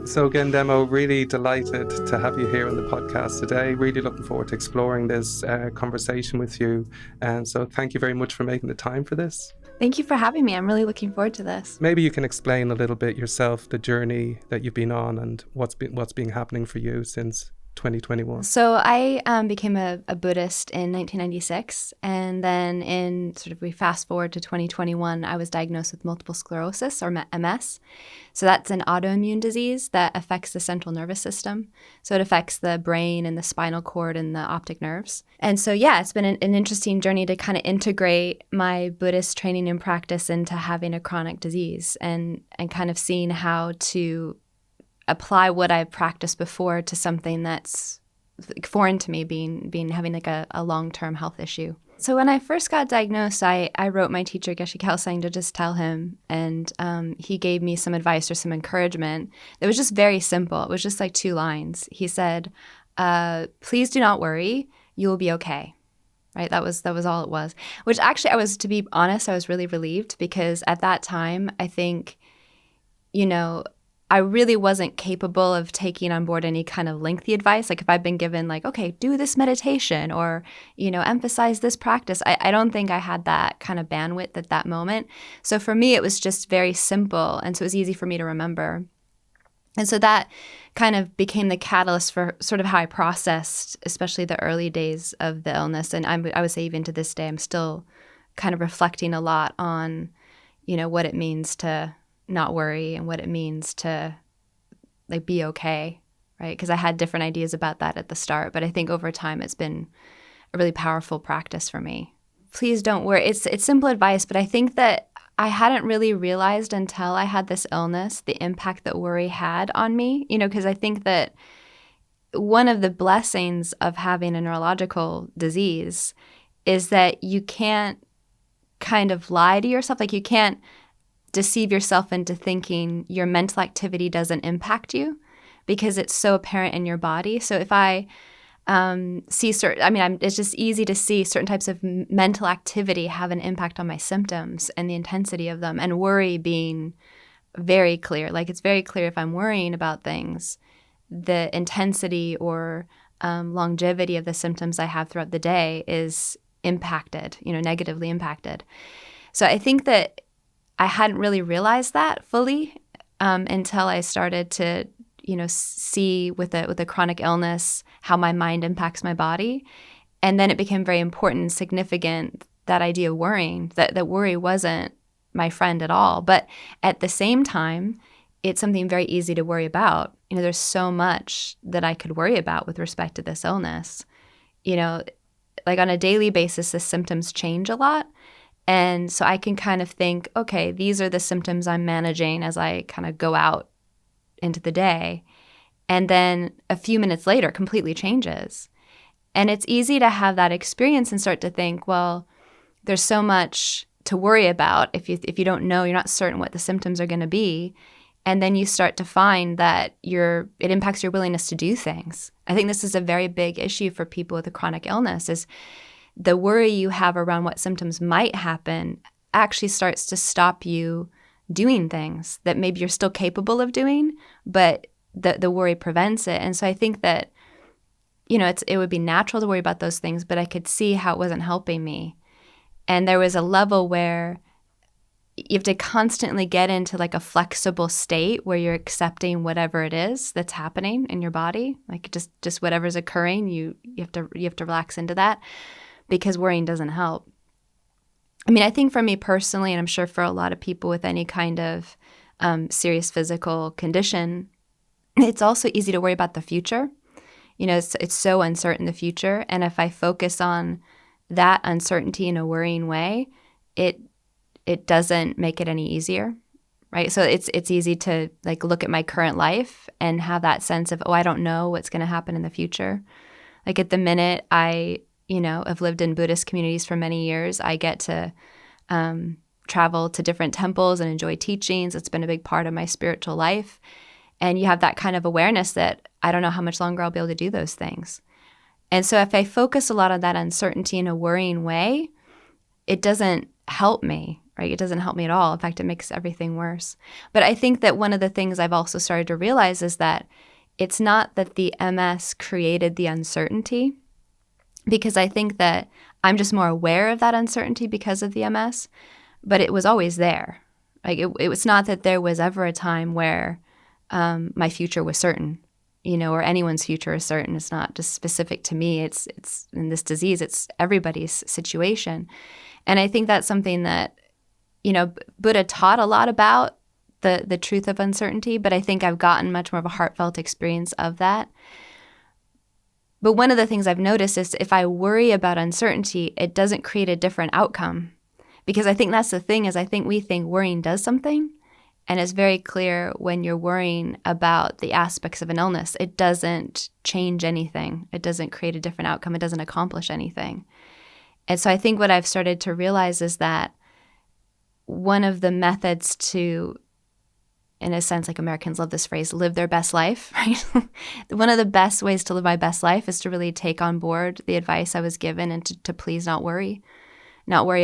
So again, Demo, really delighted to have you here on the podcast today. Really looking forward to exploring this conversation with you. And so thank you very much for making the time for this. Thank you for having me. I'm really looking forward to this. Maybe you can explain a little bit yourself, the journey that you've been on and what's been happening for you since 2021. So I became a Buddhist in 1996, and then we fast forward to 2021, I was diagnosed with multiple sclerosis, or MS. So that's an autoimmune disease that affects the central nervous system. So it affects the brain and the spinal cord and the optic nerves. And so, yeah, it's been an interesting journey to kind of integrate my Buddhist training and practice into having a chronic disease and kind of seeing how to apply what I've practiced before to something that's foreign to me, having like a long-term health issue. So when I first got diagnosed, I wrote my teacher, Geshe Kelsang, to just tell him, and he gave me some advice or some encouragement. It was just very simple. It was just like 2 lines. He said, please do not worry, you will be okay. Right? That was all it was. Which actually, to be honest, I was really relieved, because at that time, I think, I really wasn't capable of taking on board any kind of lengthy advice. Like if I've been given like, okay, do this meditation or, emphasize this practice, I don't think I had that kind of bandwidth at that moment. So for me, it was just very simple. And so it was easy for me to remember. And so that kind of became the catalyst for sort of how I processed, especially the early days of the illness. And I would say even to this day, I'm still kind of reflecting a lot on, what it means to not worry and what it means to like be okay, right? Because I had different ideas about that at the start, but I think over time it's been a really powerful practice for me. Please don't worry. It's simple advice, but I think that I hadn't really realized until I had this illness the impact that worry had on me, because I think that one of the blessings of having a neurological disease is that you can't kind of lie to yourself. Like you can't deceive yourself into thinking your mental activity doesn't impact you, because it's so apparent in your body. So if I see it's just easy to see certain types of mental activity have an impact on my symptoms and the intensity of them, and worry being very clear. Like it's very clear if I'm worrying about things, the intensity or longevity of the symptoms I have throughout the day is impacted, negatively impacted. So I think that I hadn't really realized that fully until I started to, see with a chronic illness how my mind impacts my body. And then it became very important and significant, that idea of worrying, that worry wasn't my friend at all. But at the same time, it's something very easy to worry about. There's so much that I could worry about with respect to this illness. Like on a daily basis, the symptoms change a lot. And so I can kind of think, okay, these are the symptoms I'm managing as I kind of go out into the day. And then a few minutes later, it completely changes. And it's easy to have that experience and start to think, well, there's so much to worry about if you don't know, you're not certain what the symptoms are going to be. And then you start to find that it impacts your willingness to do things. I think this is a very big issue for people with a chronic illness, is the worry you have around what symptoms might happen actually starts to stop you doing things that maybe you're still capable of doing, but the worry prevents it. And so I think that, it would be natural to worry about those things, but I could see how it wasn't helping me. And there was a level where you have to constantly get into like a flexible state where you're accepting whatever it is that's happening in your body, like just whatever's occurring, you have to relax into that, because worrying doesn't help. I think for me personally, and I'm sure for a lot of people with any kind of serious physical condition, it's also easy to worry about the future. It's so uncertain, the future. And if I focus on that uncertainty in a worrying way, it doesn't make it any easier, right? So it's easy to like look at my current life and have that sense of, I don't know what's going to happen in the future. Like at the minute, I've lived in Buddhist communities for many years. I get to travel to different temples and enjoy teachings. It's been a big part of my spiritual life. And you have that kind of awareness that I don't know how much longer I'll be able to do those things. And so if I focus a lot on that uncertainty in a worrying way, it doesn't help me. right? It doesn't help me at all. In fact, it makes everything worse. But I think that one of the things I've also started to realize is that it's not that the MS created the uncertainty, because I think that I'm just more aware of that uncertainty because of the MS, but it was always there. Like it was not that there was ever a time where my future was certain, or anyone's future is certain. It's not just specific to me. It's in this disease, it's everybody's situation. And I think that's something that, Buddha taught a lot about the truth of uncertainty, but I think I've gotten much more of a heartfelt experience of that. But one of the things I've noticed is if I worry about uncertainty, it doesn't create a different outcome. Because I think that's the thing, is I think we think worrying does something. And it's very clear when you're worrying about the aspects of an illness, it doesn't change anything. It doesn't create a different outcome. It doesn't accomplish anything. And so I think what I've started to realize is that one of the methods to, in a sense, like Americans love this phrase, live their best life, right? One of the best ways to live my best life is to really take on board the advice I was given and to please not worry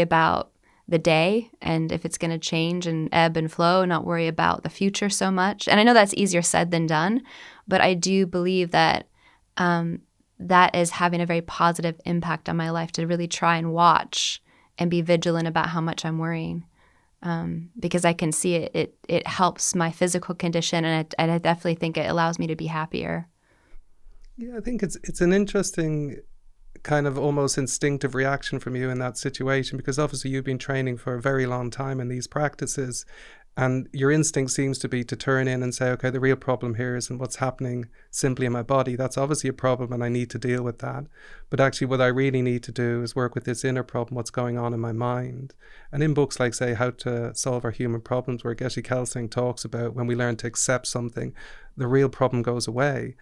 about the day and if it's going to change and ebb and flow, not worry about the future so much. And I know that's easier said than done, but I do believe that that is having a very positive impact on my life, to really try and watch and be vigilant about how much I'm worrying. Because I can see it helps my physical condition, and I definitely think it allows me to be happier. Yeah, I think it's an interesting kind of almost instinctive reaction from you in that situation, because obviously you've been training for a very long time in these practices, and your instinct seems to be to turn in and say, okay, the real problem here isn't what's happening simply in my body. That's obviously a problem and I need to deal with that. But actually what I really need to do is work with this inner problem, what's going on in my mind. And in books like, say, How to Solve Our Human Problems, where Geshe Kelsing talks about when we learn to accept something, the real problem goes away.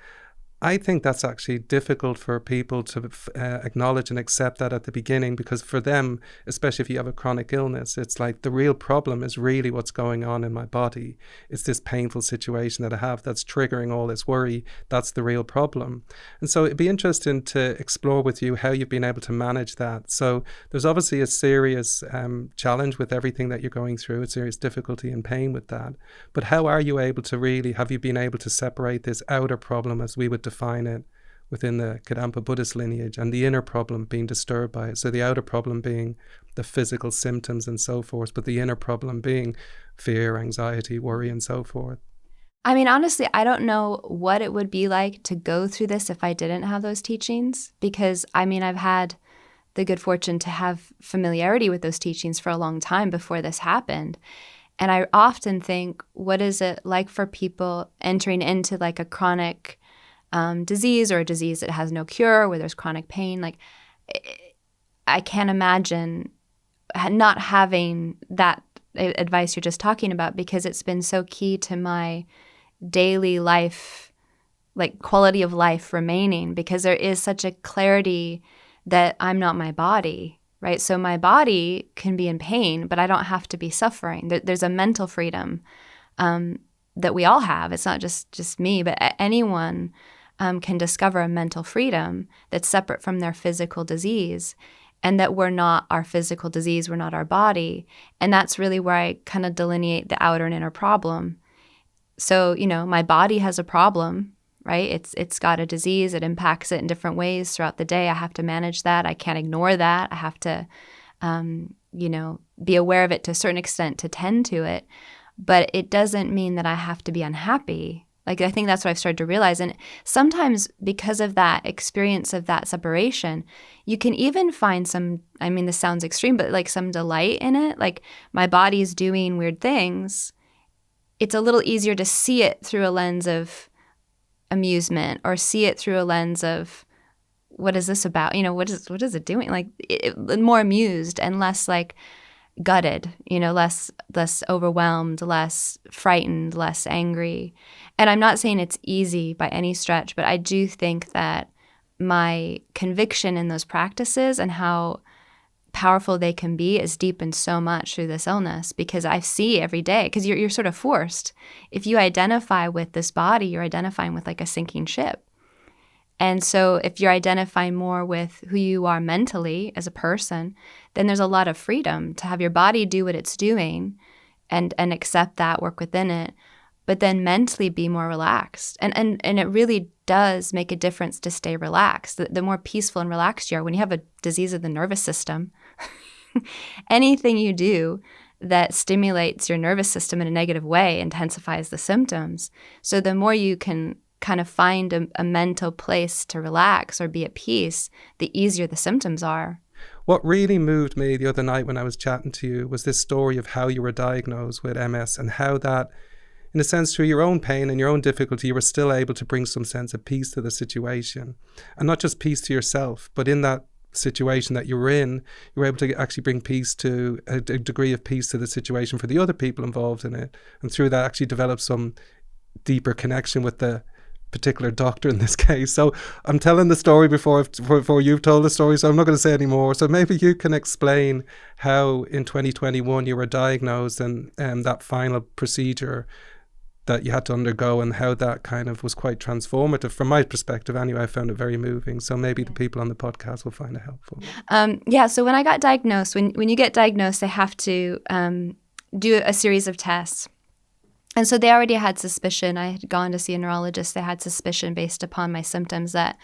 I think that's actually difficult for people to acknowledge and accept that at the beginning, because for them, especially if you have a chronic illness, it's like the real problem is really what's going on in my body. It's this painful situation that I have that's triggering all this worry. That's the real problem. And so it'd be interesting to explore with you how you've been able to manage that. So there's obviously a serious challenge with everything that you're going through, a serious difficulty and pain with that. But how are you able to really, have you been able to separate this outer problem, as we would define it within the Kadampa Buddhist lineage, and the inner problem being disturbed by it? So the outer problem being the physical symptoms and so forth, but the inner problem being fear, anxiety, worry, and so forth. I mean, honestly, I don't know what it would be like to go through this if I didn't have those teachings, because I mean, I've had the good fortune to have familiarity with those teachings for a long time before this happened. And I often think, what is it like for people entering into like a chronic disease, or a disease that has no cure, where there's chronic pain? Like, I can't imagine not having that advice you're just talking about, because it's been so key to my daily life, like quality of life remaining, because there is such a clarity that I'm not my body, right? So my body can be in pain, but I don't have to be suffering. There's a mental freedom that we all have. It's not just me, but anyone can discover a mental freedom that's separate from their physical disease, and that we're not our physical disease, we're not our body. And that's really where I kind of delineate the outer and inner problem. So, my body has a problem, right? It's got a disease. It impacts it in different ways throughout the day. I have to manage that. I can't ignore that. I have to, be aware of it to a certain extent to tend to it. But it doesn't mean that I have to be unhappy. Like, I think that's what I've started to realize. And sometimes because of that experience of that separation, you can even find some, I mean, this sounds extreme, but like some delight in it. Like, my body's doing weird things. It's a little easier to see it through a lens of amusement, or see it through a lens of, what is this about? What is it doing? Like, more amused and less like gutted, less overwhelmed, less frightened, less angry. And I'm not saying it's easy by any stretch, but I do think that my conviction in those practices and how powerful they can be is deepened so much through this illness, because I see every day, because you're sort of forced. If you identify with this body, you're identifying with like a sinking ship. And so if you're identifying more with who you are mentally as a person, then there's a lot of freedom to have your body do what it's doing and accept that, work within it, but then mentally be more relaxed. And it really does make a difference to stay relaxed. The more peaceful and relaxed you are, when you have a disease of the nervous system, anything you do that stimulates your nervous system in a negative way intensifies the symptoms. So the more you can kind of find a mental place to relax or be at peace, the easier the symptoms are. What really moved me the other night when I was chatting to you was this story of how you were diagnosed with MS and how that, in a sense, through your own pain and your own difficulty, you were still able to bring some sense of peace to the situation. And not just peace to yourself, but in that situation that you were in, you were able to actually bring peace to a degree of peace to the situation for the other people involved in it. And through that actually develop some deeper connection with the particular doctor in this case. So I'm telling the story before you've told the story, so I'm not going to say any more. So maybe you can explain how in 2021 you were diagnosed and that final procedure that you had to undergo and how that kind of was quite transformative. From my perspective anyway, I found it very moving. So maybe the people on the podcast will find it helpful. So when I got diagnosed, when you get diagnosed, they have to do a series of tests. And so they already had suspicion. I had gone to see a neurologist. They had suspicion based upon my symptoms that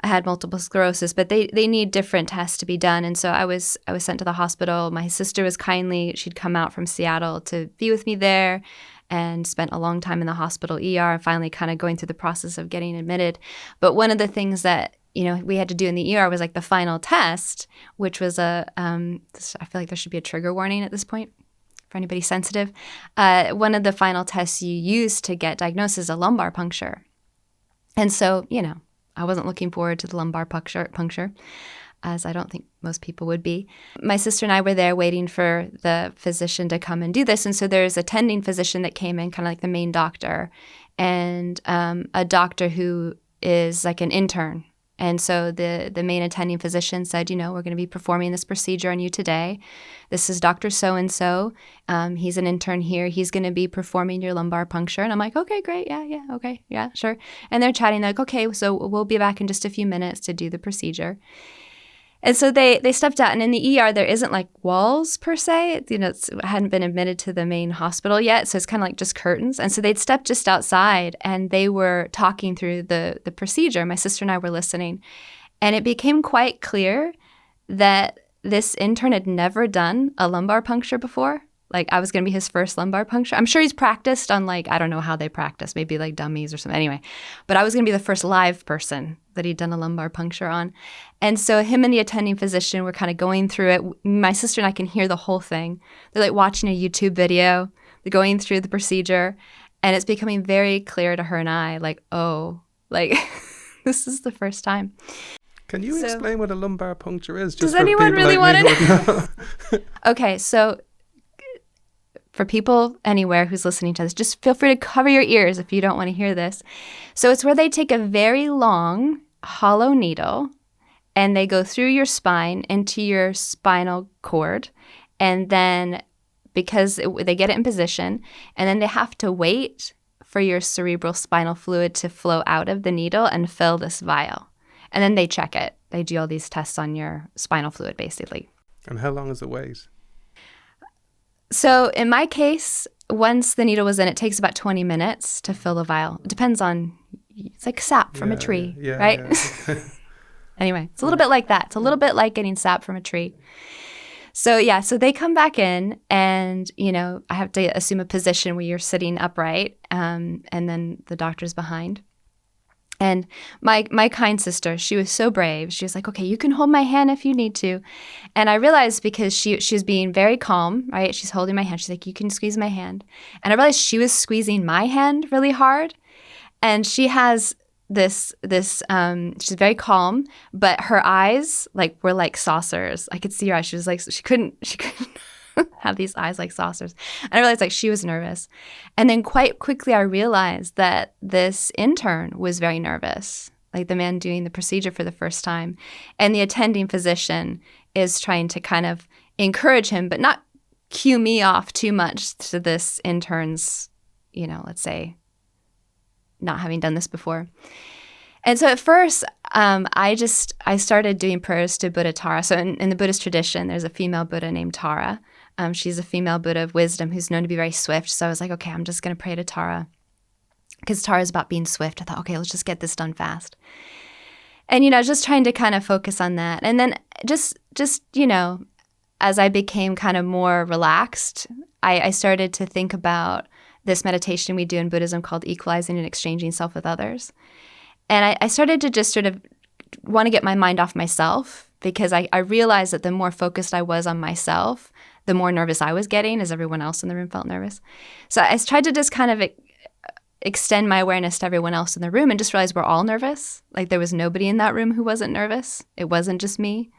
I had multiple sclerosis, but they need different tests to be done. And so I was sent to the hospital. My sister was she'd come out from Seattle to be with me there and spent a long time in the hospital ER and finally kind of going through the process of getting admitted. But one of the things that we had to do in the ER was like the final test, which was I feel like there should be a trigger warning at this point for anybody sensitive. One of the final tests you use to get diagnosed is a lumbar puncture. And so, I wasn't looking forward to the lumbar puncture, as I don't think most people would be. My sister and I were there waiting for the physician to come and do this. And so there's a attending physician that came in, kind of like the main doctor, and a doctor who is like an intern. And so the main attending physician said, we're going to be performing this procedure on you today. This is Dr. So-and-so. He's an intern here. He's going to be performing your lumbar puncture. And I'm like, okay, great. Yeah, okay. Yeah, sure. And they're chatting. They're like, okay, so we'll be back in just a few minutes to do the procedure. And so they stepped out, and in the ER, there isn't like walls per se. It hadn't been admitted to the main hospital yet, so it's kind of like just curtains. And so they'd stepped just outside, and they were talking through the procedure. My sister and I were listening, and it became quite clear that this intern had never done a lumbar puncture before. Like, I was going to be his first lumbar puncture. I'm sure he's practiced on, like, I don't know how they practice, maybe like dummies or something. Anyway, but I was going to be the first live person that he'd done a lumbar puncture on. And so him and the attending physician were kind of going through it. My sister and I can hear the whole thing. They're like watching a YouTube video. They're going through the procedure. And it's becoming very clear to her and I, like, oh, like, this is the first time. Can you explain what a lumbar puncture is? Does anyone really want to know? Okay, so for people anywhere who's listening to this, just feel free to cover your ears if you don't want to hear this. So it's where they take a very long, hollow needle and they go through your spine into your spinal cord. And then they get it in position, and then they have to wait for your cerebral spinal fluid to flow out of the needle and fill this vial. And then they check it. They do all these tests on your spinal fluid, basically. And how long is the wait? So in my case, once the needle was in, it takes about 20 minutes to fill the vial. It depends on, it's like sap from a tree, right? Yeah. Anyway, it's a little bit like that. It's a little bit like getting sap from a tree. So so they come back in, and, I have to assume a position where you're sitting upright, and then the doctor's behind. And my kind sister, she was so brave. She was like, okay, you can hold my hand if you need to. And I realized, because she was being very calm, right? She's holding my hand. She's like, you can squeeze my hand. And I realized she was squeezing my hand really hard. And she has this she's very calm, but her eyes were like saucers. I could see her eyes. She was like, she couldn't have these eyes like saucers. And I realized she was nervous. And then quite quickly I realized that this intern was very nervous, like the man doing the procedure for the first time. And the attending physician is trying to kind of encourage him, but not cue me off too much to this intern's, let's say, not having done this before. And so at first, I started doing prayers to Buddha Tara. So in the Buddhist tradition, there's a female Buddha named Tara. She's a female Buddha of wisdom who's known to be very swift. So I was like, okay, I'm just going to pray to Tara because Tara is about being swift. I thought, okay, let's just get this done fast. And, just trying to kind of focus on that. And then just as I became kind of more relaxed, I started to think about this meditation we do in Buddhism called equalizing and exchanging self with others. And I started to just sort of want to get my mind off myself because I realized that the more focused I was on myself, the more nervous I was getting as everyone else in the room felt nervous. So I tried to just kind of extend my awareness to everyone else in the room and just realize we're all nervous. Like there was nobody in that room who wasn't nervous. It wasn't just me.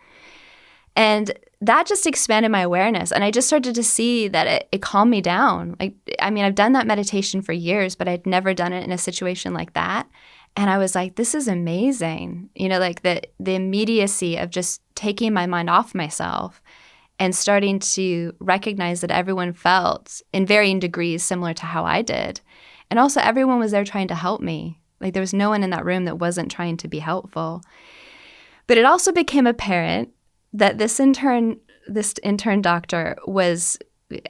And that just expanded my awareness. And I just started to see that it calmed me down. I've done that meditation for years, but I'd never done it in a situation like that. And I was like, this is amazing. Like the immediacy of just taking my mind off myself and starting to recognize that everyone felt in varying degrees similar to how I did. And also everyone was there trying to help me. Like there was no one in that room that wasn't trying to be helpful. But it also became apparent that this intern doctor was,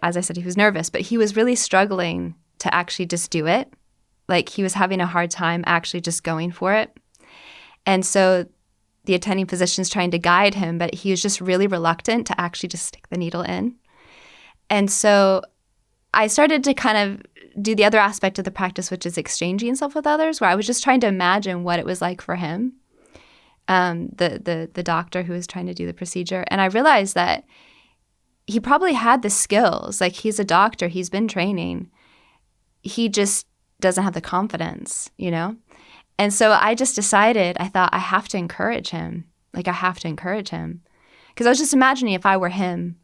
as I said, he was nervous, but he was really struggling to actually just do it. Like he was having a hard time actually just going for it. And so the attending physician's trying to guide him, but he was just really reluctant to actually just stick the needle in. And so I started to kind of do the other aspect of the practice, which is exchanging self with others, where I was just trying to imagine what it was like for him, the doctor who was trying to do the procedure. And I realized that he probably had the skills. Like he's a doctor, he's been training. He just doesn't have the confidence, And so I just decided, I thought I have to encourage him. Like I have to encourage him. Because I was just imagining if I were him,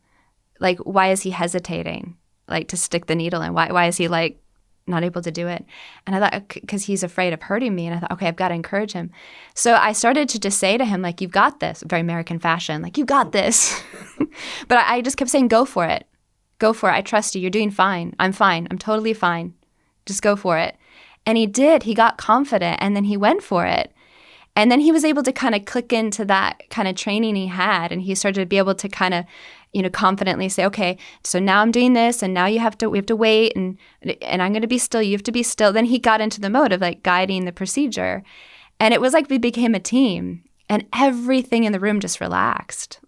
like why is he hesitating? Like to stick the needle in? Why is he like not able to do it? And I thought, because he's afraid of hurting me. And I thought, okay, I've got to encourage him. So I started to just say to him, like, you've got this, very American fashion, like, you've got this. But I just kept saying, go for it. Go for it. I trust you. You're doing fine. I'm fine. I'm totally fine. Just go for it. And he did. He got confident and then he went for it. And then he was able to kind of click into that kind of training he had. And he started to be able to kind of, confidently say, okay, so now I'm doing this and now we have to wait and I'm going to be still. You have to be still. Then he got into the mode of like guiding the procedure. And it was like we became a team and everything in the room just relaxed.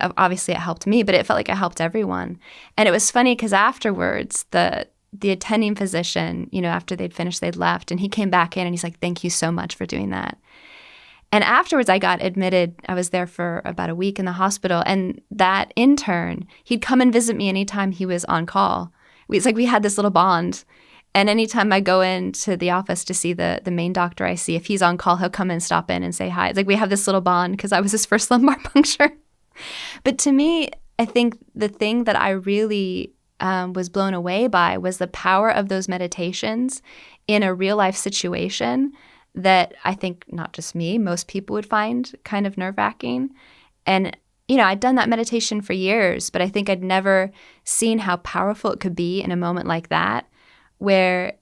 Obviously it helped me, but it felt like it helped everyone. And it was funny because afterwards, the attending physician, after they'd finished, they'd left, and he came back in and he's like, thank you so much for doing that. And afterwards I got admitted. I was there for about a week in the hospital, and that intern, he'd come and visit me anytime he was on call. It's like we had this little bond. And anytime I go into the office to see the main doctor I see, if he's on call, he'll come and stop in and say hi. It's like we have this little bond because I was his first lumbar puncture. But to me, I think the thing that I really was blown away by was the power of those meditations in a real life situation that I think not just me, most people would find kind of nerve-wracking. And, I'd done that meditation for years, but I think I'd never seen how powerful it could be in a moment like that, where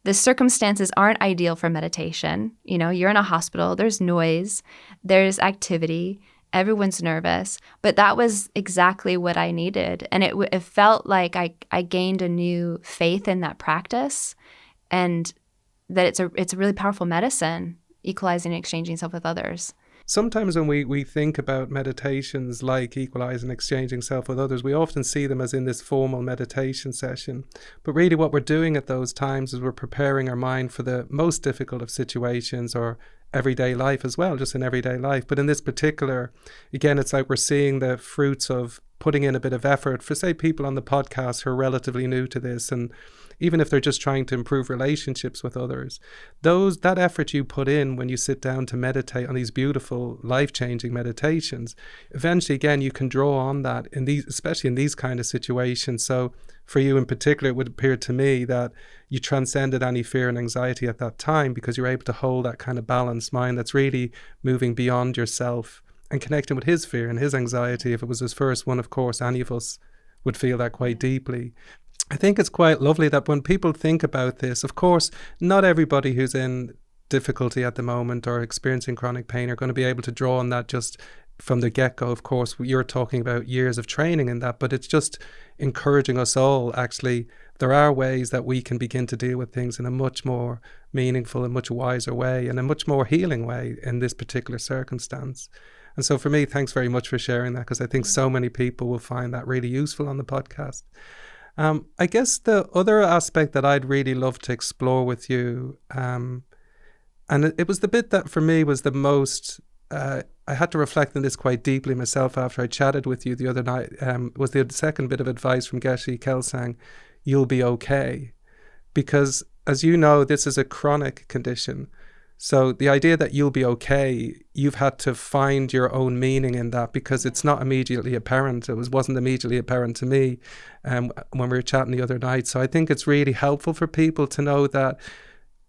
the circumstances aren't ideal for meditation. You're in a hospital, there's noise, there's activity, everyone's nervous, but that was exactly what I needed. And it felt like I gained a new faith in that practice, and that it's a really powerful medicine, equalizing and exchanging self with others. Sometimes when we think about meditations like equalizing and exchanging self with others, we often see them as in this formal meditation session. But really what we're doing at those times is we're preparing our mind for the most difficult of situations, or everyday life as well, just in everyday life. But in this particular, again, it's like we're seeing the fruits of putting in a bit of effort for, say, people on the podcast who are relatively new to this, and even if they're just trying to improve relationships with others, that effort you put in when you sit down to meditate on these beautiful, life-changing meditations, eventually, again, you can draw on that in these, especially in these kind of situations. So for you in particular, it would appear to me that you transcended any fear and anxiety at that time because you're able to hold that kind of balanced mind that's really moving beyond yourself and connecting with his fear and his anxiety. If it was his first one, of course, any of us would feel that quite deeply. I think it's quite lovely that when people think about this, of course, not everybody who's in difficulty at the moment or experiencing chronic pain are going to be able to draw on that just from the get-go. Of course, you're talking about years of training in that, but it's just encouraging us all, actually, there are ways that we can begin to deal with things in a much more meaningful and much wiser way and a much more healing way in this particular circumstance. And so for me, thanks very much for sharing that, because I think so many people will find that really useful on the podcast. I guess the other aspect that I'd really love to explore with you, and it was the bit that for me was the most, I had to reflect on this quite deeply myself after I chatted with you the other night, was the second bit of advice from Geshe Kelsang, you'll be okay. Because as you know, this is a chronic condition. So the idea that you'll be okay, you've had to find your own meaning in that, because it's not immediately apparent. It wasn't immediately apparent to me when we were chatting the other night. So I think it's really helpful for people to know that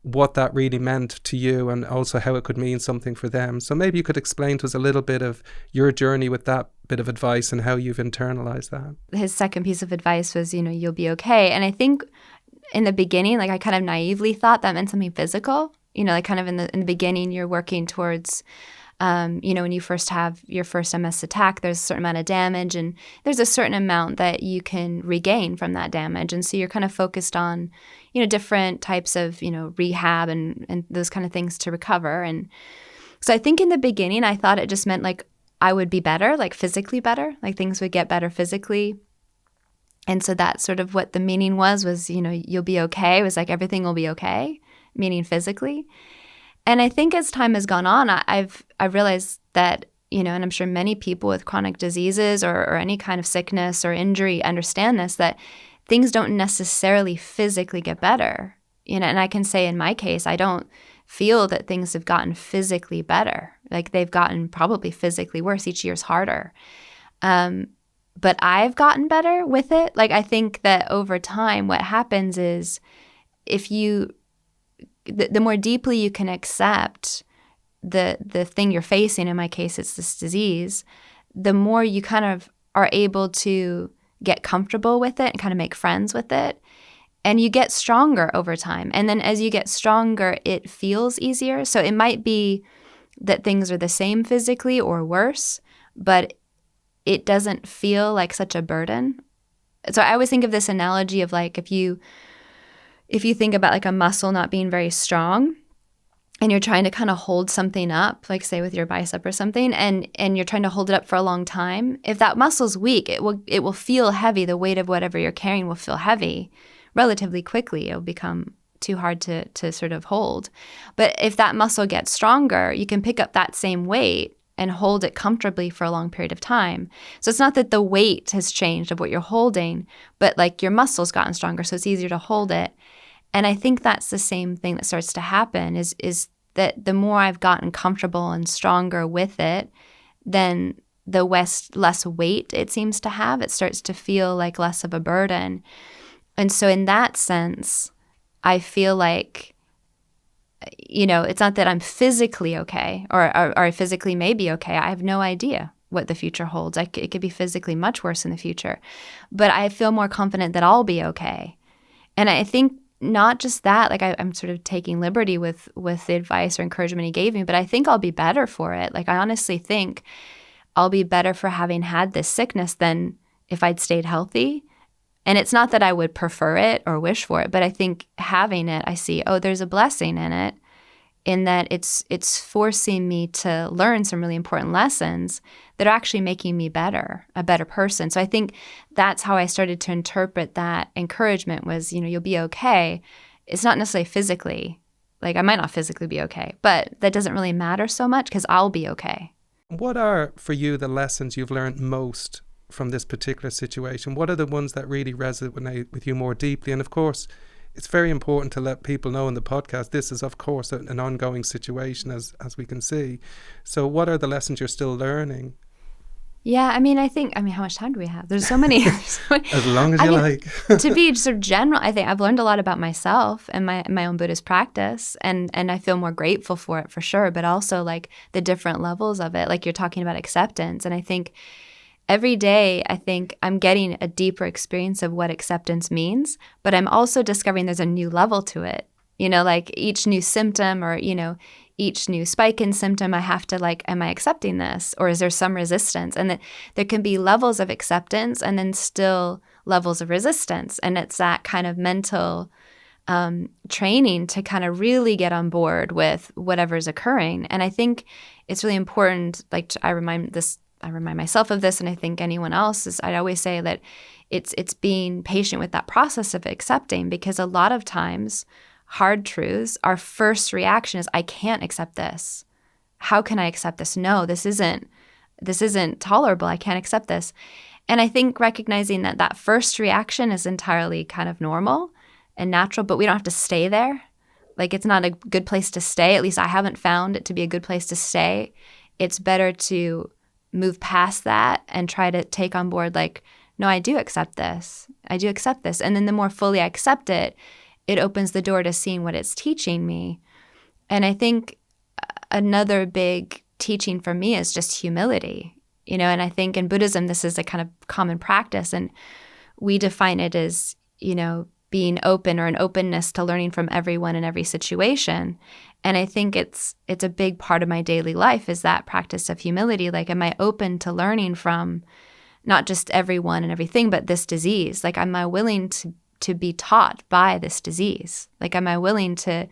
what that really meant to you, and also how it could mean something for them. So maybe you could explain to us a little bit of your journey with that bit of advice and how you've internalized that. His second piece of advice was, you'll be okay. And I think in the beginning, like I kind of naively thought that meant something physical. Like kind of in the beginning, you're working towards, when you first have your first MS attack, there's a certain amount of damage, and there's a certain amount that you can regain from that damage. And so you're kind of focused on, different types of, rehab and those kind of things to recover. And so I think in the beginning, I thought it just meant like I would be better, like physically better, like things would get better physically. And so that's sort of what the meaning was, you'll be okay. It was like everything will be okay, meaning physically. And I think as time has gone on, I've realized that, and I'm sure many people with chronic diseases or any kind of sickness or injury understand this, that things don't necessarily physically get better. And I can say in my case, I don't feel that things have gotten physically better. Like they've gotten probably physically worse. Each year's harder. But I've gotten better with it. Like I think that over time, what happens is the more deeply you can accept the thing you're facing, in my case, it's this disease, the more you kind of are able to get comfortable with it and kind of make friends with it. And you get stronger over time. And then as you get stronger, it feels easier. So it might be that things are the same physically or worse, but it doesn't feel like such a burden. So I always think of this analogy of like if you think about like a muscle not being very strong and you're trying to kind of hold something up, like say with your bicep or something, and you're trying to hold it up for a long time, if that muscle's weak, it will feel heavy. The weight of whatever you're carrying will feel heavy relatively quickly. It'll become too hard to sort of hold. But if that muscle gets stronger, you can pick up that same weight and hold it comfortably for a long period of time. So it's not that the weight has changed of what you're holding, but like your muscle's gotten stronger, so it's easier to hold it. And I think that's the same thing that starts to happen is that the more I've gotten comfortable and stronger with it, then the less weight it seems to have. It starts to feel like less of a burden. And so in that sense, I feel like, it's not that I'm physically okay or I physically may be okay. I have no idea what the future holds. It could be physically much worse in the future. But I feel more confident that I'll be okay. And I think not just that, like I'm sort of taking liberty with the advice or encouragement he gave me, but I think I'll be better for it. Like I honestly think I'll be better for having had this sickness than if I'd stayed healthy. And it's not that I would prefer it or wish for it, but I think having it, I see, there's a blessing in it, in that it's forcing me to learn some really important lessons that are actually making me a better person. So I think that's how I started to interpret that encouragement was, you'll be okay. It's not necessarily physically, like I might not physically be okay, but that doesn't really matter so much because I'll be okay. What are, for you, the lessons you've learned most from this particular situation? What are the ones that really resonate with you more deeply? And of course, it's very important to let people know in the podcast, this is of course an ongoing situation as we can see. So what are the lessons you're still learning? Yeah, I mean, how much time do we have? There's so many. As long as you like. To be sort of general, I think I've learned a lot about myself and my own Buddhist practice, and I feel more grateful for it for sure, but also like the different levels of it, like you're talking about acceptance. And I think every day, I think I'm getting a deeper experience of what acceptance means, but I'm also discovering there's a new level to it. Like each new symptom or, each new spike in symptom, I have to like, am I accepting this? Or is there some resistance? And there can be levels of acceptance and then still levels of resistance. And it's that kind of mental training to kind of really get on board with whatever's occurring. And I think it's really important, like I remind myself of this, and I think anyone else is, I'd always say that it's being patient with that process of accepting, because a lot of times hard truths, our first reaction is, I can't accept this. How can I accept this? No, this isn't tolerable. I can't accept this. And I think recognizing that first reaction is entirely kind of normal and natural, but we don't have to stay there. Like, it's not a good place to stay. At least I haven't found it to be a good place to stay. It's better to move past that and try to take on board, like, no, I do accept this. I do accept this. And then the more fully I accept it, it opens the door to seeing what it's teaching me. And I think another big teaching for me is just humility, and I think in Buddhism, this is a kind of common practice, and we define it as, being open, or an openness to learning from everyone in every situation. And I think it's a big part of my daily life is that practice of humility. Like, am I open to learning from not just everyone and everything, but this disease? Like, am I willing to be taught by this disease? Like, am I willing to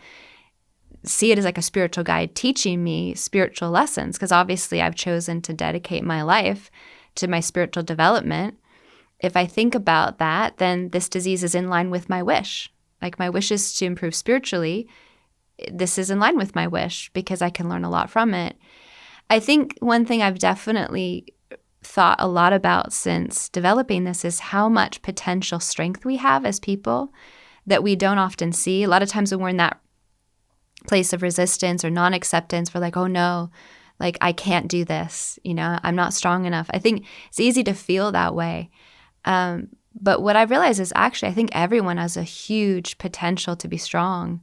see it as like a spiritual guide teaching me spiritual lessons? Because obviously I've chosen to dedicate my life to my spiritual development. If I think about that, then this disease is in line with my wish. Like, my wish is to improve spiritually. This is in line with my wish because I can learn a lot from it. I think one thing I've definitely thought a lot about since developing this is how much potential strength we have as people that we don't often see. A lot of times when we're in that place of resistance or non-acceptance, we're like, oh no, like, I can't do this. I'm not strong enough. I think it's easy to feel that way. But what I've realized is actually I think everyone has a huge potential to be strong.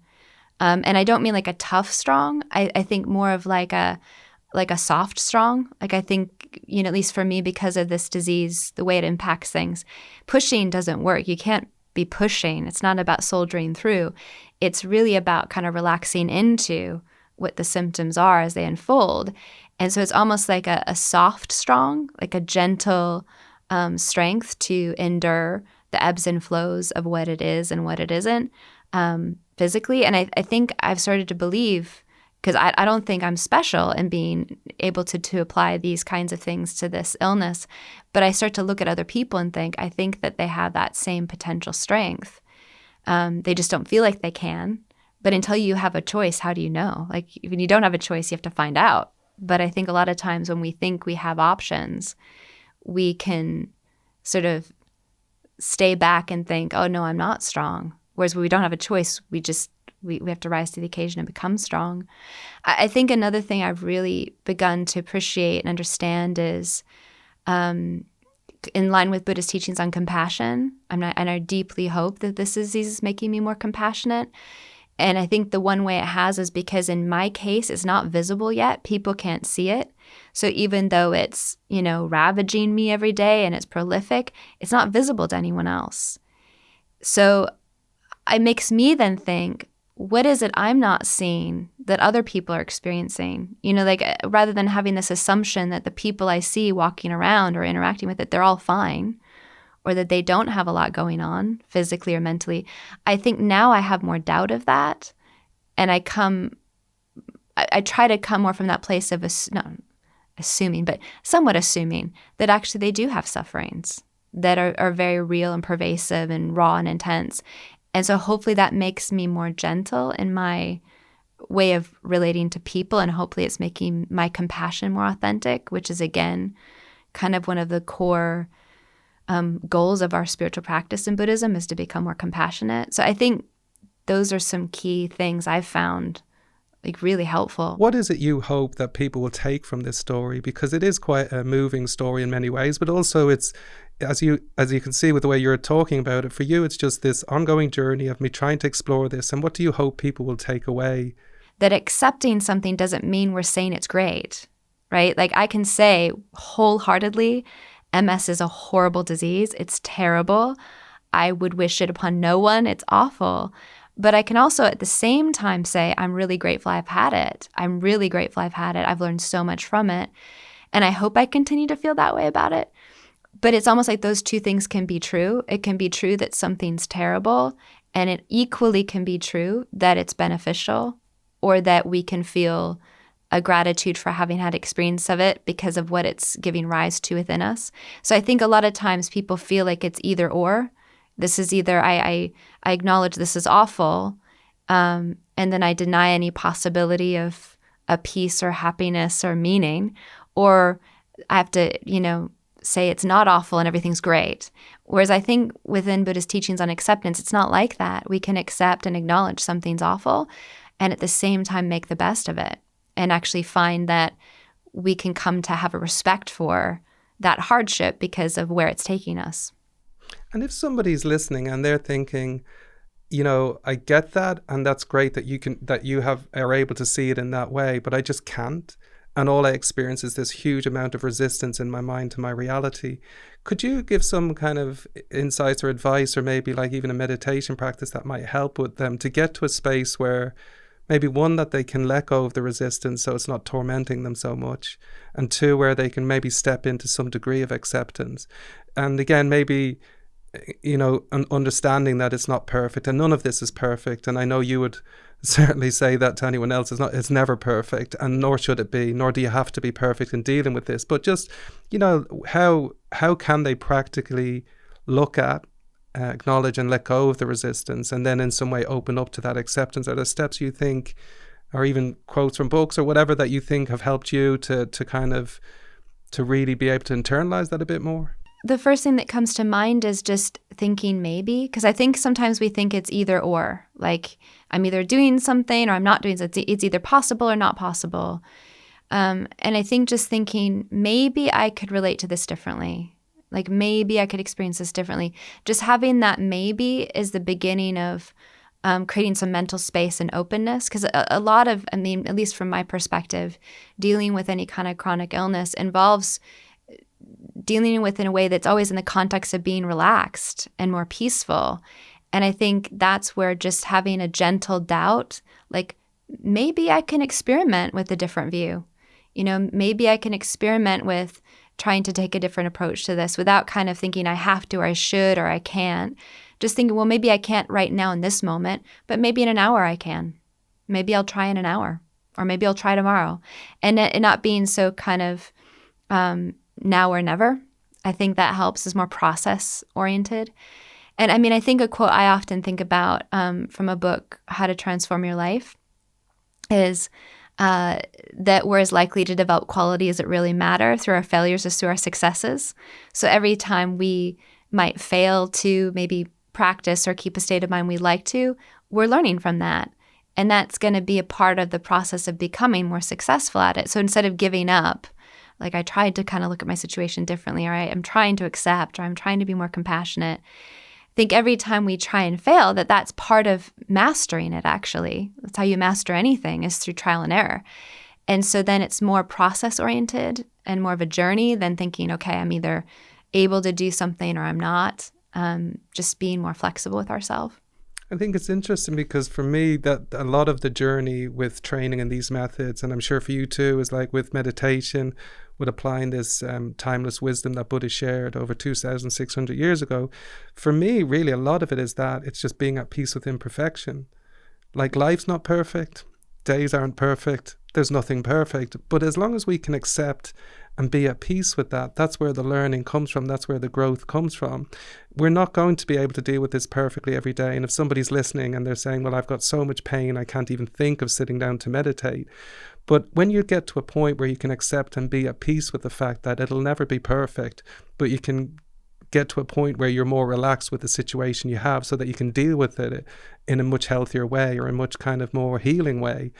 And I don't mean like a tough strong. I think more of like a soft strong. Like, I think, at least for me, because of this disease, the way it impacts things, pushing doesn't work. You can't be pushing. It's not about soldiering through. It's really about kind of relaxing into what the symptoms are as they unfold. And so it's almost like a soft strong, like a gentle strength to endure the ebbs and flows of what it is and what it isn't physically. And I think I've started to believe, because I don't think I'm special in being able to apply these kinds of things to this illness, but I start to look at other people and think, I think that they have that same potential strength. They just don't feel like they can. But until you have a choice, how do you know? Like, when you don't have a choice, you have to find out. But I think a lot of times when we think we have options, we can sort of stay back and think, oh, no, I'm not strong. Whereas when we don't have a choice, we have to rise to the occasion and become strong. I think another thing I've really begun to appreciate and understand is in line with Buddhist teachings on compassion. And I deeply hope that this disease is making me more compassionate. And I think the one way it has is because in my case, it's not visible yet. People can't see it. So even though it's, ravaging me every day and it's prolific, it's not visible to anyone else. So it makes me then think, what is it I'm not seeing that other people are experiencing? Like, rather than having this assumption that the people I see walking around or interacting with it, they're all fine, or that they don't have a lot going on physically or mentally. I think now I have more doubt of that. And I try to come more from that place of, not assuming, but somewhat assuming that actually they do have sufferings that are very real and pervasive and raw and intense. And so hopefully that makes me more gentle in my way of relating to people. And hopefully it's making my compassion more authentic, which is, again, kind of one of the core goals of our spiritual practice in Buddhism, is to become more compassionate. So I think those are some key things I've found like really helpful. What is it you hope that people will take from this story? Because it is quite a moving story in many ways, but also it's, as you can see with the way you're talking about it, for you it's just this ongoing journey of me trying to explore this. And what do you hope people will take away? That accepting something doesn't mean we're saying it's great, right? Like, I can say wholeheartedly, MS is a horrible disease. It's terrible. I would wish it upon no one. It's awful. But I can also at the same time say, I'm really grateful I've had it. I'm really grateful I've had it. I've learned so much from it. And I hope I continue to feel that way about it. But it's almost like those two things can be true. It can be true that something's terrible, and it equally can be true that it's beneficial, or that we can feel a gratitude for having had experience of it because of what it's giving rise to within us. So I think a lot of times people feel like it's either or. This is either I acknowledge this is awful, and then I deny any possibility of a peace or happiness or meaning, or I have to, say it's not awful and everything's great. Whereas I think within Buddhist teachings on acceptance, it's not like that. We can accept and acknowledge something's awful and at the same time make the best of it, and actually find that we can come to have a respect for that hardship because of where it's taking us. And if somebody's listening and they're thinking, I get that, and that's great that you are able to see it in that way, but I just can't. And all I experience is this huge amount of resistance in my mind to my reality. Could you give some kind of insights or advice, or maybe like even a meditation practice that might help with them to get to a space where maybe one, that they can let go of the resistance so it's not tormenting them so much, and two, where they can maybe step into some degree of acceptance. And again, maybe, an understanding that it's not perfect, and none of this is perfect. And I know you would certainly say that to anyone else. It's never perfect, and nor should it be, nor do you have to be perfect in dealing with this. But just, how can they practically look at, acknowledge and let go of the resistance, and then in some way open up to that acceptance? Are there steps you think, or even quotes from books or whatever, that you think have helped you to really be able to internalize that a bit more? The first thing that comes to mind is just thinking maybe, because I think sometimes we think it's either or, like I'm either doing something or I'm not doing something. It's either possible or not possible. And I think just thinking maybe I could relate to this differently, like maybe I could experience this differently. Just having that maybe is the beginning of creating some mental space and openness, because a lot of, at least from my perspective, dealing with any kind of chronic illness involves dealing with in a way that's always in the context of being relaxed and more peaceful. And I think that's where just having a gentle doubt, like maybe I can experiment with a different view. Maybe I can experiment with trying to take a different approach to this without kind of thinking I have to or I should or I can't. Just thinking, well, maybe I can't right now in this moment, but maybe in an hour I can. Maybe I'll try in an hour, or maybe I'll try tomorrow. And not being so kind of now or never. I think that helps, is more process oriented. And I think a quote I often think about from a book, How to Transform Your Life, is that we're as likely to develop qualities that really matter through our failures as through our successes. So every time we might fail to maybe practice or keep a state of mind we'd like to, we're learning from that. And that's going to be a part of the process of becoming more successful at it. So instead of giving up, like I tried to kind of look at my situation differently, or I'm trying to accept, or I'm trying to be more compassionate. I think every time we try and fail, that's part of mastering it, actually. That's how you master anything, is through trial and error. And so then it's more process-oriented and more of a journey than thinking, okay, I'm either able to do something or I'm not. Just being more flexible with ourselves. I think it's interesting because for me, that a lot of the journey with training in these methods, and I'm sure for you too, is like with meditation, with applying this timeless wisdom that Buddha shared over 2,600 years ago. For me, really, a lot of it is that it's just being at peace with imperfection. Like life's not perfect, days aren't perfect, there's nothing perfect. But as long as we can accept and be at peace with that, that's where the learning comes from. That's where the growth comes from. We're not going to be able to deal with this perfectly every day. And if somebody's listening and they're saying, well, I've got so much pain, I can't even think of sitting down to meditate. But when you get to a point where you can accept and be at peace with the fact that it'll never be perfect, but you can get to a point where you're more relaxed with the situation you have so that you can deal with it in a much healthier way or a much kind of more healing way.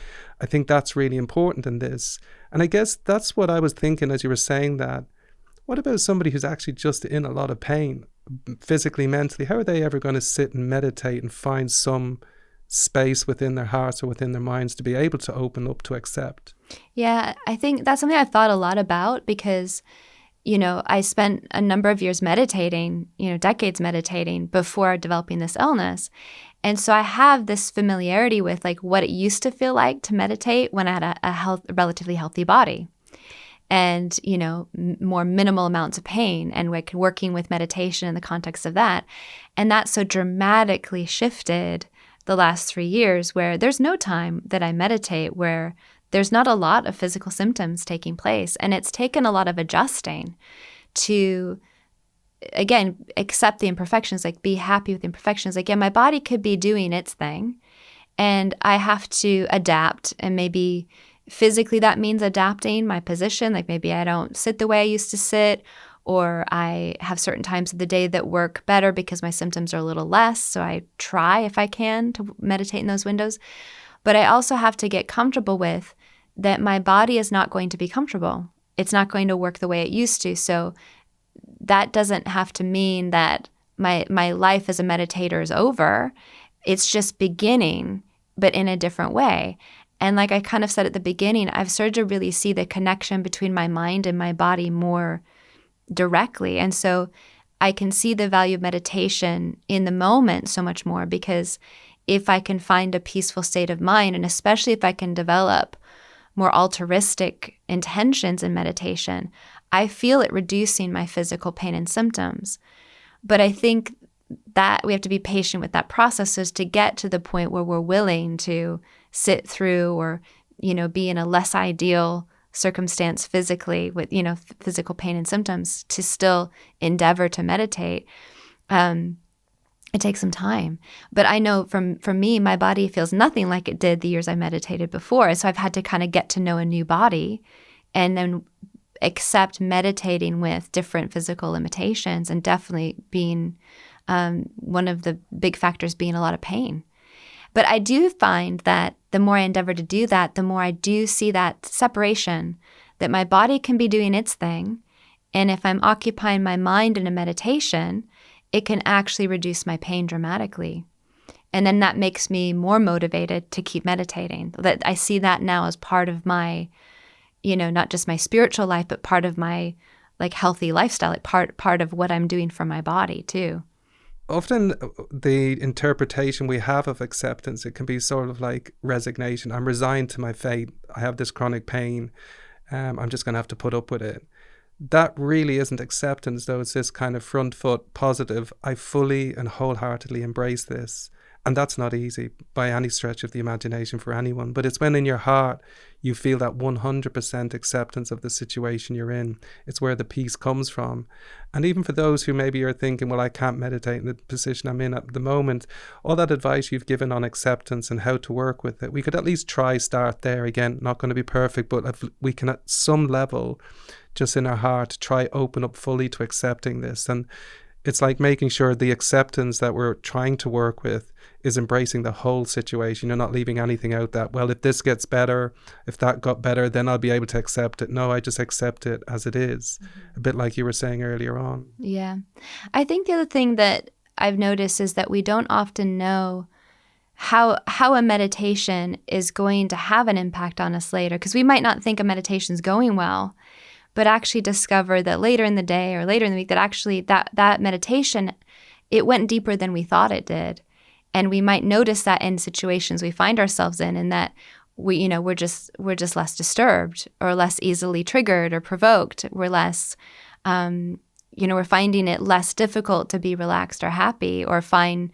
I think that's really important in this. And I guess that's what I was thinking as you were saying that. What about somebody who's actually just in a lot of pain, physically, mentally? How are they ever going to sit and meditate and find some space within their hearts or within their minds to be able to open up to accept? Yeah, I think that's something I've thought a lot about because, I spent a number of years meditating, decades meditating before developing this illness. And so I have this familiarity with like what it used to feel like to meditate when I had a relatively healthy body and, more minimal amounts of pain and like working with meditation in the context of that. And that so dramatically shifted the last 3 years where there's no time that I meditate where there's not a lot of physical symptoms taking place. And it's taken a lot of adjusting to, again, accept the imperfections, like be happy with the imperfections. Like, yeah, my body could be doing its thing and I have to adapt. And maybe physically that means adapting my position. Like maybe I don't sit the way I used to sit, or I have certain times of the day that work better because my symptoms are a little less. So I try, if I can, to meditate in those windows. But I also have to get comfortable with that my body is not going to be comfortable. It's not going to work the way it used to. So that doesn't have to mean that my life as a meditator is over. It's just beginning, but in a different way. And like I kind of said at the beginning, I've started to really see the connection between my mind and my body more directly. And so I can see the value of meditation in the moment so much more, because if I can find a peaceful state of mind, and especially if I can develop more altruistic intentions in meditation, I feel it reducing my physical pain and symptoms. But I think that we have to be patient with that process, is to get to the point where we're willing to sit through or, be in a less ideal circumstance physically with, physical pain and symptoms, to still endeavor to meditate. It takes some time. But I know for me, my body feels nothing like it did the years I meditated before. So I've had to kind of get to know a new body and then accept meditating with different physical limitations, and definitely being one of the big factors being a lot of pain. But I do find that the more I endeavor to do that, the more I do see that separation, that my body can be doing its thing. And if I'm occupying my mind in a meditation, it can actually reduce my pain dramatically. And then that makes me more motivated to keep meditating. That I see that now as part of my, not just my spiritual life, but part of my like healthy lifestyle, like part of what I'm doing for my body too. Often the interpretation we have of acceptance, it can be sort of like resignation. I'm resigned to my fate. I have this chronic pain. I'm just going to have to put up with it. That really isn't acceptance, though. It's this kind of front foot positive. I fully and wholeheartedly embrace this. And that's not easy by any stretch of the imagination for anyone. But it's when in your heart you feel that 100% acceptance of the situation you're in. It's where the peace comes from. And even for those who maybe are thinking, well, I can't meditate in the position I'm in at the moment, all that advice you've given on acceptance and how to work with it, we could at least start there. Again, not going to be perfect, but we can at some level, just in our heart, try open up fully to accepting this. And it's like making sure the acceptance that we're trying to work with is embracing the whole situation. You're not leaving anything out that, well, if this gets better, if that got better, then I'll be able to accept it. No, I just accept it as it is. A bit like you were saying earlier on. Yeah. I think the other thing that I've noticed is that we don't often know how a meditation is going to have an impact on us later, because we might not think a meditation's going well, but actually discover that later in the day or later in the week that actually that meditation, it went deeper than we thought it did. And we might notice that in situations we find ourselves in, and that we're just less disturbed or less easily triggered or provoked. We're less, we're finding it less difficult to be relaxed or happy, or find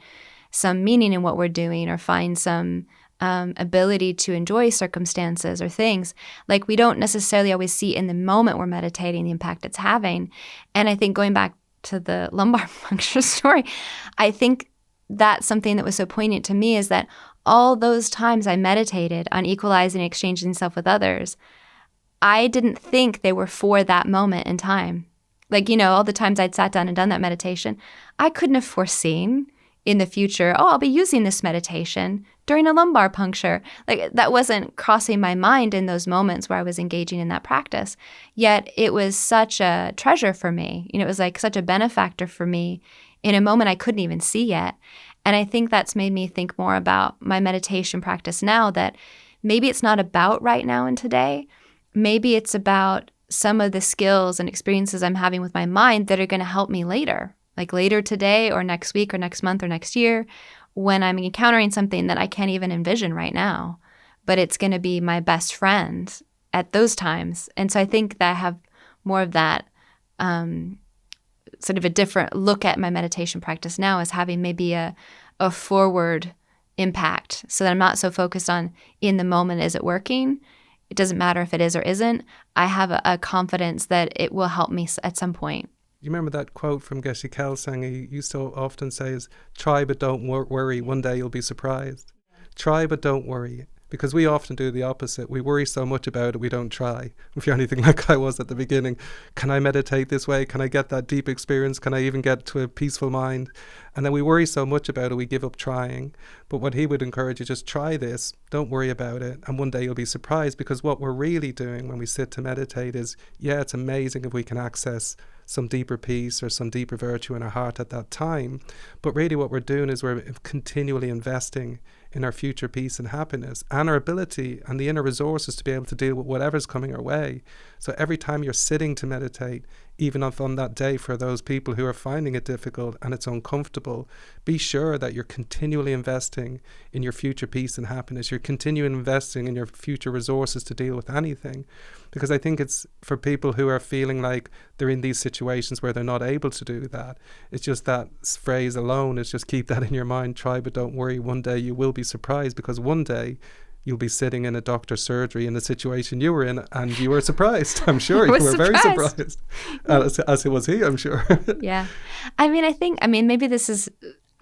some meaning in what we're doing, or find some ability to enjoy circumstances or things. Like, we don't necessarily always see in the moment we're meditating the impact it's having. And I think, going back to the lumbar puncture story, I think that's something that was so poignant to me, is that all those times I meditated on equalizing and exchanging self with others, I didn't think they were for that moment in time. Like, all the times I'd sat down and done that meditation, I couldn't have foreseen in the future, I'll be using this meditation during a lumbar puncture. Like, that wasn't crossing my mind in those moments where I was engaging in that practice. Yet it was such a treasure for me. It was like such a benefactor for me in a moment I couldn't even see yet. And I think that's made me think more about my meditation practice now, that maybe it's not about right now and today. Maybe it's about some of the skills and experiences I'm having with my mind that are going to help me later, like later today or next week or next month or next year, when I'm encountering something that I can't even envision right now, but it's going to be my best friend at those times. And so I think that I have more of that sort of a different look at my meditation practice now as having maybe a forward impact, so that I'm not so focused on in the moment, is it working? It doesn't matter if it is or isn't. I have a confidence that it will help me at some point. You remember that quote from Geshe Kelsang? He used to often say is, try but don't worry, one day you'll be surprised. Try but don't worry. Because we often do the opposite. We worry so much about it, we don't try. If you're anything like I was at the beginning, can I meditate this way? Can I get that deep experience? Can I even get to a peaceful mind? And then we worry so much about it, we give up trying. But what he would encourage you, just try this, don't worry about it, and one day you'll be surprised. Because what we're really doing when we sit to meditate is, yeah, it's amazing if we can access some deeper peace or some deeper virtue in our heart at that time. But really what we're doing is we're continually investing in our future peace and happiness and our ability and the inner resources to be able to deal with whatever's coming our way. So every time you're sitting to meditate, even on that day, for those people who are finding it difficult and it's uncomfortable, be sure that you're continually investing in your future peace and happiness. You're continuing investing in your future resources to deal with anything. Because I think it's for people who are feeling like they're in these situations where they're not able to do that. It's just that phrase alone is just keep that in your mind. Try but don't worry. One day you will be surprised, because one day you'll be sitting in a doctor's surgery in the situation you were in, and you were surprised. I'm sure you were very surprised, as it was he, I'm sure. Yeah. I mean, maybe this is,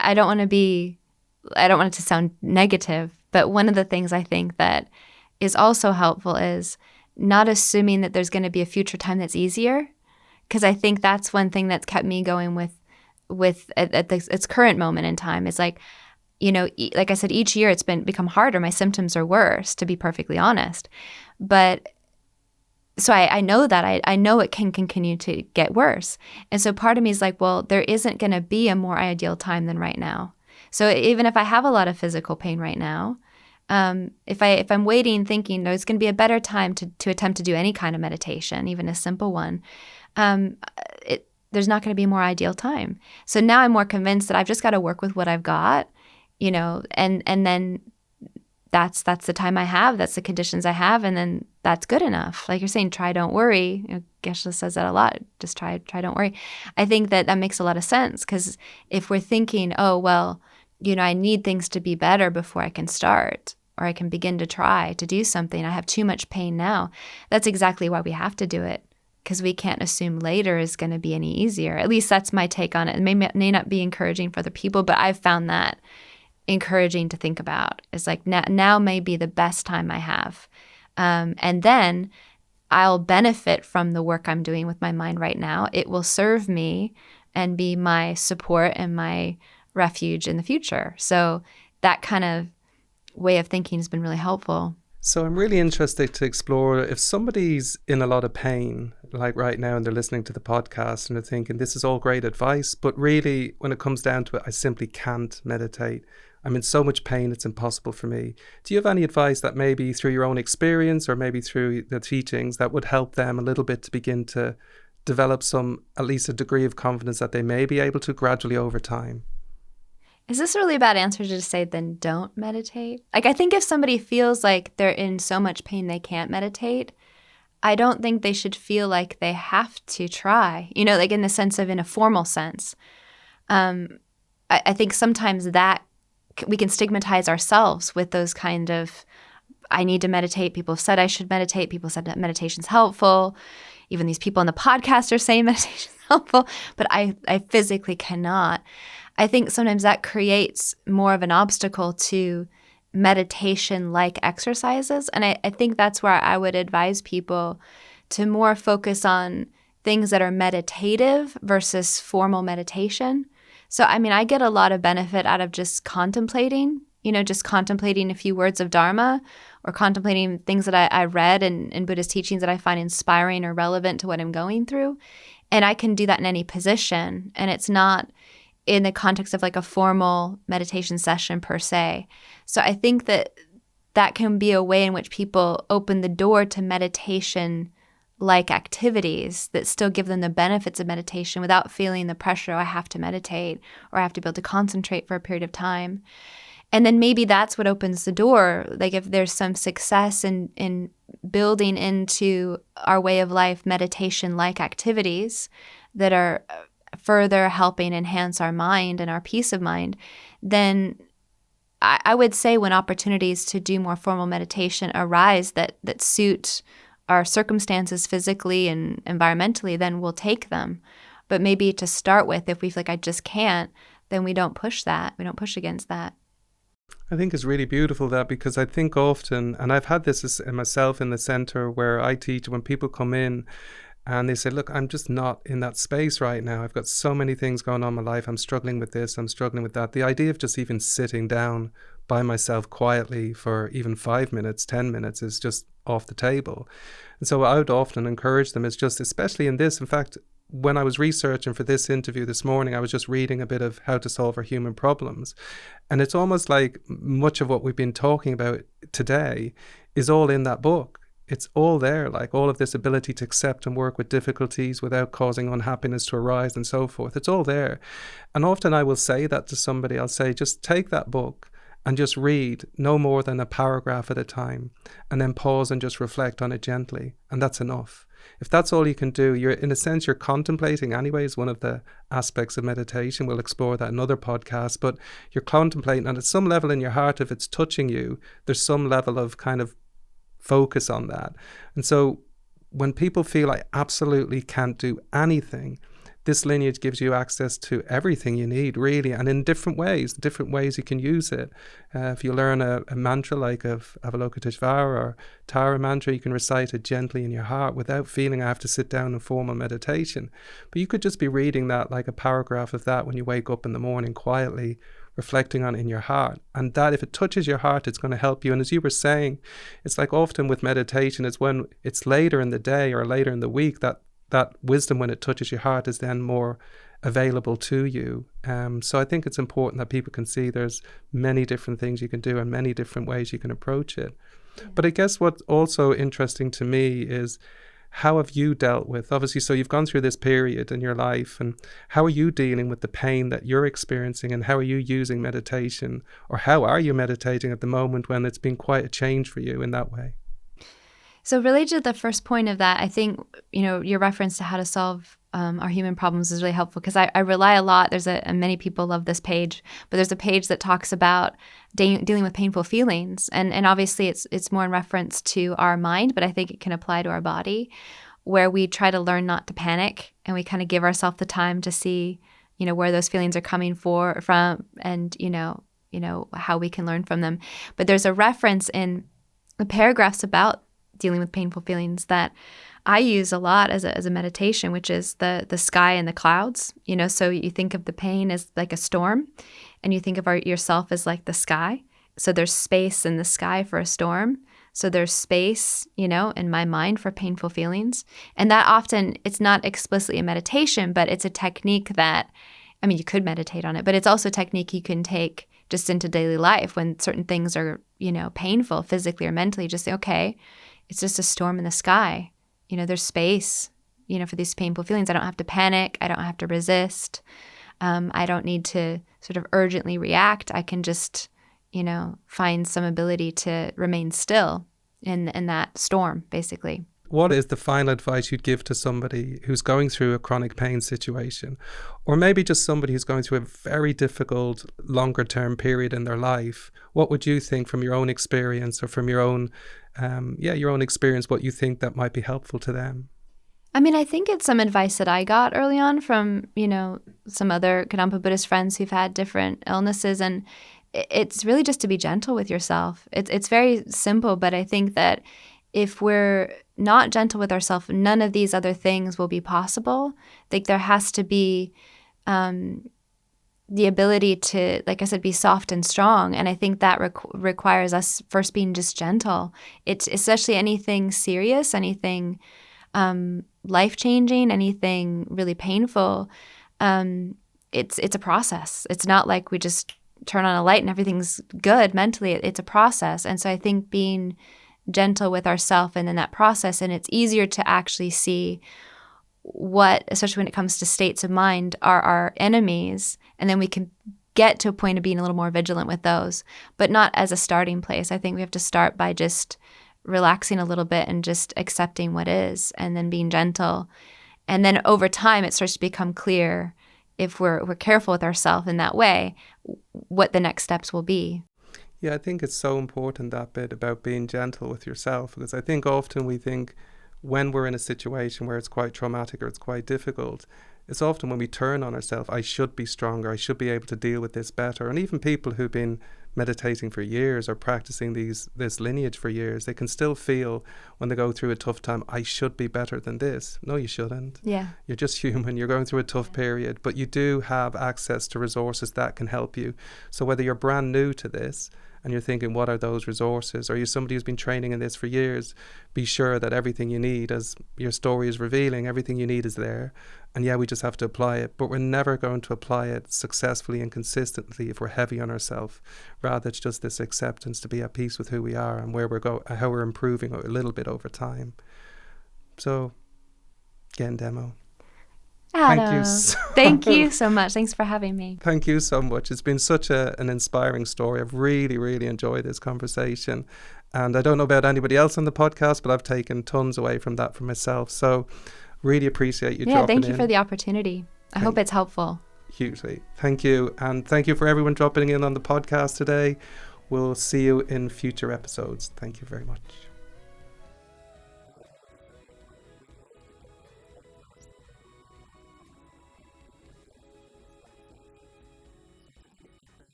I don't want it to sound negative, but one of the things I think that is also helpful is not assuming that there's going to be a future time that's easier. Because I think that's one thing that's kept me going with at its current moment in time. Is like, like I said, each year it's become harder. My symptoms are worse, to be perfectly honest. But so I know that. I know it can continue to get worse. And so part of me is like, well, there isn't going to be a more ideal time than right now. So even if I have a lot of physical pain right now, if I'm waiting thinking there's going to be a better time to attempt to do any kind of meditation, even a simple one, there's not going to be a more ideal time. So now I'm more convinced that I've just got to work with what I've got, and then that's the time I have, that's the conditions I have, and then that's good enough. Like you're saying, try, don't worry. Geshe says that a lot. Just try, don't worry. I think that makes a lot of sense, because if we're thinking, oh, well, I need things to be better before I can start, or I can begin to try to do something. I have too much pain now. That's exactly why we have to do it, because we can't assume later is going to be any easier. At least that's my take on it. It may not be encouraging for other people, but I've found that encouraging to think about. It's like now may be the best time I have. And then I'll benefit from the work I'm doing with my mind right now. It will serve me and be my support and my refuge in the future. So that kind of way of thinking has been really helpful. So I'm really interested to explore, if somebody's in a lot of pain, like right now, and they're listening to the podcast and they're thinking, this is all great advice, but really when it comes down to it, I simply can't meditate. I'm in so much pain, it's impossible for me. Do you have any advice that maybe through your own experience or maybe through the teachings that would help them a little bit to begin to develop at least a degree of confidence that they may be able to gradually over time? Is this a really bad answer to just say, then don't meditate? Like, I think if somebody feels like they're in so much pain they can't meditate, I don't think they should feel like they have to try, like in the sense of, in a formal sense. I think sometimes that we can stigmatize ourselves with those kind of, I need to meditate. People have said I should meditate. People said that meditation's helpful. Even these people on the podcast are saying meditation's helpful, but I physically cannot. I think sometimes that creates more of an obstacle to meditation-like exercises. And I think that's where I would advise people to more focus on things that are meditative versus formal meditation. So, I get a lot of benefit out of just contemplating, just contemplating a few words of Dharma, or contemplating things that I read in Buddhist teachings that I find inspiring or relevant to what I'm going through. And I can do that in any position. And it's not in the context of like a formal meditation session per se. So I think that can be a way in which people open the door to meditation like activities that still give them the benefits of meditation without feeling the pressure, oh, I have to meditate or I have to be able to concentrate for a period of time. And then maybe that's what opens the door. Like if there's some success in building into our way of life meditation-like activities that are further helping enhance our mind and our peace of mind, then I would say when opportunities to do more formal meditation arise that suit our circumstances physically and environmentally, then we'll take them. But maybe to start with, if we feel like I just can't, then we don't push that. We don't push against that. I think it's really beautiful that, because I think often, and I've had this myself in the center where I teach, when people come in and they say, look, I'm just not in that space right now. I've got so many things going on in my life. I'm struggling with this, I'm struggling with that. The idea of just even sitting down by myself quietly for even 5 minutes, 10 minutes is just off the table. And so I would often encourage them, is just, especially in this, in fact, when I was researching for this interview this morning, I was just reading a bit of How to Solve Our Human Problems. And it's almost like much of what we've been talking about today is all in that book. It's all there, like all of this ability to accept and work with difficulties without causing unhappiness to arise and so forth. It's all there. And often I will say that to somebody. I'll say, just take that book and just read no more than a paragraph at a time, and then pause and just reflect on it gently. And that's enough. If that's all you can do, you're, in a sense, you're contemplating anyways. One of the aspects of meditation, we'll explore that in other podcasts, but you're contemplating, and at some level in your heart, if it's touching you, there's some level of kind of focus on that. And so when people feel I absolutely can't do anything, this lineage gives you access to everything you need, really, and in different ways you can use it. If you learn a mantra like of Avalokiteshvara or Tara mantra, you can recite it gently in your heart without feeling I have to sit down in formal meditation. But you could just be reading that, like a paragraph of that, when you wake up in the morning quietly, reflecting on it in your heart. And that, if it touches your heart, it's going to help you. And as you were saying, it's like often with meditation, it's when it's later in the day or later in the week that wisdom, when it touches your heart, is then more available to you. So I think it's important that people can see there's many different things you can do and many different ways you can approach it. Yeah. But I guess what's also interesting to me is, how have you dealt with, obviously, so you've gone through this period in your life, and how are you dealing with the pain that you're experiencing, and how are you using meditation, or how are you meditating at the moment when it's been quite a change for you in that way? So related to the first point of that, I think, your reference to how to solve our human problems is really helpful, because I rely a lot. And many people love this page, but there's a page that talks about dealing with painful feelings. And obviously it's more in reference to our mind, but I think it can apply to our body, where we try to learn not to panic, and we kind of give ourselves the time to see, where those feelings are coming from, and, how we can learn from them. But there's a reference in the paragraphs about dealing with painful feelings that I use a lot as a meditation, which is the sky and the clouds. So you think of the pain as like a storm, and you think of yourself as like the sky. So there's space in the sky for a storm. So there's space, in my mind for painful feelings. And that often, it's not explicitly a meditation, but it's a technique that, you could meditate on it, but it's also a technique you can take just into daily life when certain things are, painful physically or mentally. Just say, okay, it's just a storm in the sky. There's space, for these painful feelings. I don't have to panic. I don't have to resist. I don't need to sort of urgently react. I can just, find some ability to remain still in that storm, basically. What is the final advice you'd give to somebody who's going through a chronic pain situation, or maybe just somebody who's going through a very difficult, longer-term period in their life? What would you think, from your own experience, or from your own experience, what you think that might be helpful to them? I think it's some advice that I got early on from, some other Kadampa Buddhist friends who've had different illnesses, and it's really just to be gentle with yourself. It's very simple, but I think that if we're not gentle with ourselves, none of these other things will be possible. Like, there has to be the ability to, like I said, be soft and strong. And I think that requires us first being just gentle. It's especially anything serious, anything life-changing, anything really painful. It's a process. It's not like we just turn on a light and everything's good mentally. It's a process. And so I think being gentle with ourselves and in that process. And it's easier to actually see what, especially when it comes to states of mind, are our enemies. And then we can get to a point of being a little more vigilant with those, but not as a starting place. I think we have to start by just relaxing a little bit and just accepting what is, and then being gentle. And then over time, it starts to become clear, if we're careful with ourselves in that way, what the next steps will be. Yeah, I think it's so important, that bit about being gentle with yourself, because I think often we think when we're in a situation where it's quite traumatic or it's quite difficult, it's often when we turn on ourselves, I should be stronger, I should be able to deal with this better. And even people who've been meditating for years or practicing this lineage for years, they can still feel when they go through a tough time, I should be better than this. No, you shouldn't. Yeah. You're just human. You're going through a tough period, but you do have access to resources that can help you. So whether you're brand new to this and you're thinking, what are those resources? Or you're somebody who's been training in this for years, be sure that everything you need, as your story is revealing, everything you need is there. And yeah, we just have to apply it. But we're never going to apply it successfully and consistently if we're heavy on ourselves. Rather, it's just this acceptance to be at peace with who we are and where how we're improving a little bit over time. So, again, Demo. Adam, thank you so much. Thanks for having me. Thank you so much. It's been such an inspiring story. I've really, really enjoyed this conversation. And I don't know about anybody else on the podcast, but I've taken tons away from that for myself. So really appreciate you dropping in. Yeah, thank you for the opportunity. I hope it's helpful. Hugely. Thank you. And thank you for everyone dropping in on the podcast today. We'll see you in future episodes. Thank you very much.